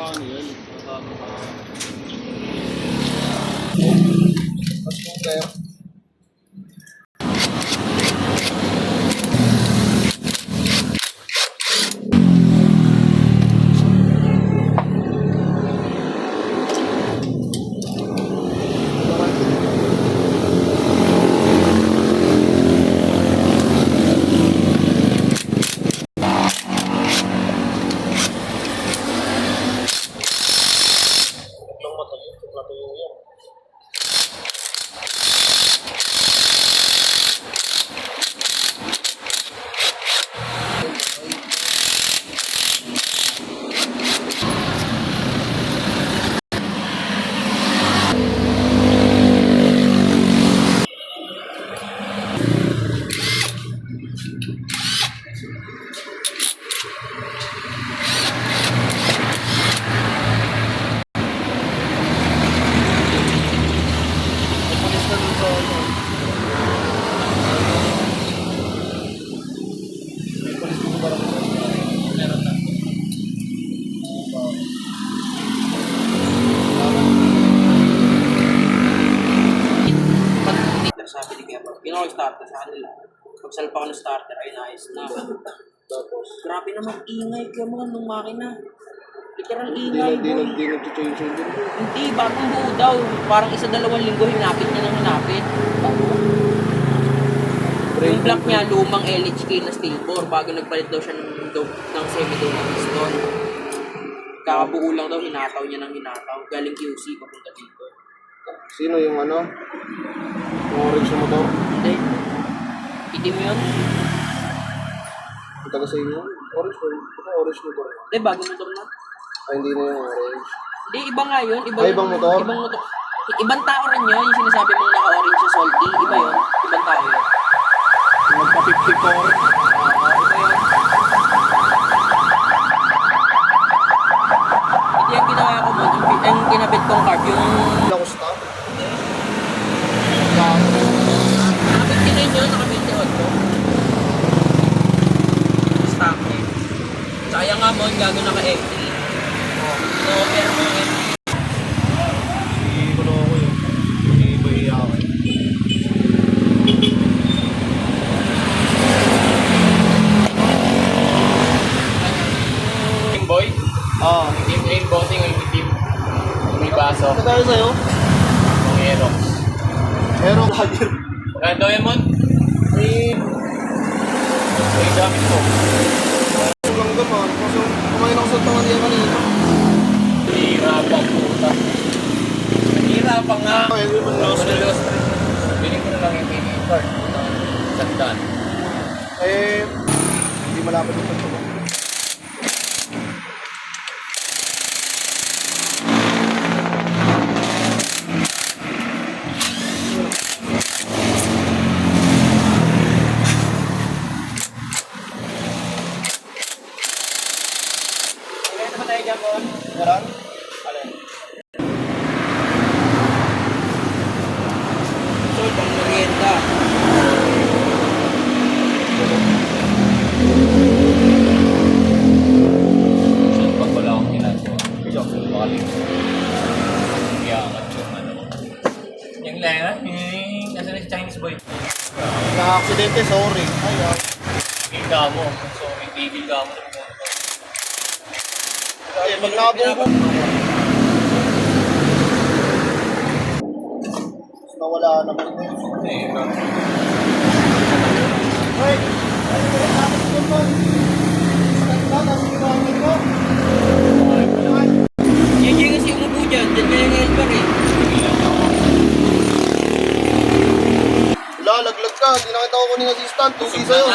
ano yun. Mas kung kaya. Sabi ni Kevin, ginawa yung starter sa kanila. Pagsalpa ko ng starter, ay naayos na. Tapos, Grabe naman ingay ka mo nung makina. Literal ingay mo. Hindi nag-change yung din. Hindi, bagong buo daw. Parang 1-2 linggo hinapit niya ng hinapit. Yung block niya, lumang LHK na steel bore. Bago nagpalit daw siya ng semi-dome na piston. Kakabuo lang daw, hinataw niya ng hinataw. Galing QC, papunta dito. Sino yung ano? Yung orange na motor? Hindi. Itim yun? Ang taga sa inyo? Orange ko. Ito orange motor. Hindi, bagong motor na. Ay, hindi na yung orange. Hindi, iba nga yun. Ibang motor? Ibang motor. Ibang tao rin yun. Yung sinasabi mong naka-orange sa salty. Iba yun. Ibang tao yun. Magpa-50 ko orange. Iba yun. Hindi yung ginawa ko mo. Yung kinabit kong card. Yung... Hindi ako stop. Nakabit yun. Naka-28 ko. Stock eh. Sayang nga mo. Yung gago naka-empty. So, pero mo yung Hindi ko na ako yun. Hindi ba iyakin? Team boy? Ah. Team Rain Bossing ang team. May baso. Ano tayo sa'yo? Ang Aerox. Pero lagir. Maganda yan mo? Eh, May gamit ko. lang gaman. Kasi kumain ako sa tangan niya kanina. Hirapan puta. Hirapan nga. Ay, hindi man lost. Biling ko na lang yung mini card. Sandaan. Eh, hindi malapit yung pagkakas. Kaya naman tayo dyan, Bon. Meron? Alin? So, pang merienda. So, pag wala akong ginagawa. Baka iyakat yung ano. Yung lena, yung nasa na si Chinese boy. Na-aksidente, sorry. Ayaw. Tigil mo. So, may tigil ka mo. Ay, pag nabong ko. Nawala naman ito. Eh, Hoy! Ano ba yung tapos ko po? Nasa sinawin ko. JJ kasi umupo dyan. Dyan kaya yung helper eh. Wala, laglag ka. Hindi na kita ko kunin assistant. Tugi sa'yo.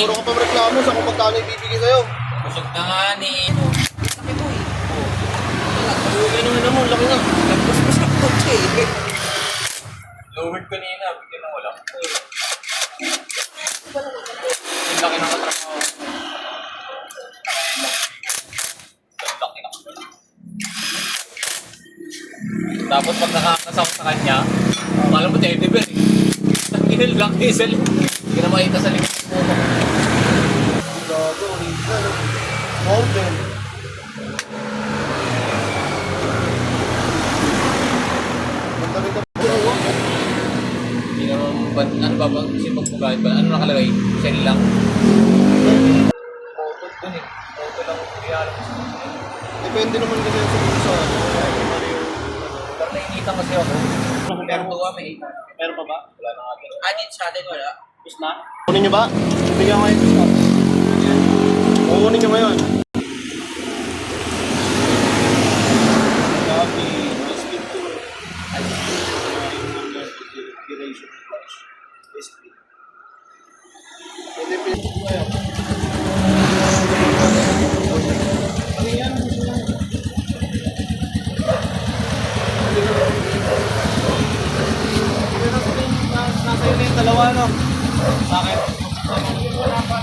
Puro ka pa reklamo sa kung magkano ibibigay sa'yo. busog na nga ni. Laki mo eh. Tugi naman naman, laki nga. Nagpuspas ka kotse eh. Lowered kanina, bigyan lang wala. Ang laki ng katrabaho. Ang laki ng katrabaho. Tapos pag nakakasama sa kanya, akala mo teddy bear eh. Tangin lang diesel. Hindi na makita sa likod mo. Gago, original. Golden. ano ba kasi pagpugamit ba? Ano nakalagay? Shell lang? Auto dun eh. Auto lang kaya Depende naman kasi sa bulsa. pero nainita kasi ako. Pero tuwa may 8. Meron pa ba? Wala na nga. Dito sa atin wala. Tapos na? Kunin nyo ba? Bibigyan ko kayo discount. Kukunin nyo ngayon. Copy, Westfield Tour. Duration watch. Westfield. Pwede pinito kayo. Nasa yun na yung dalawa, no? Sa akin,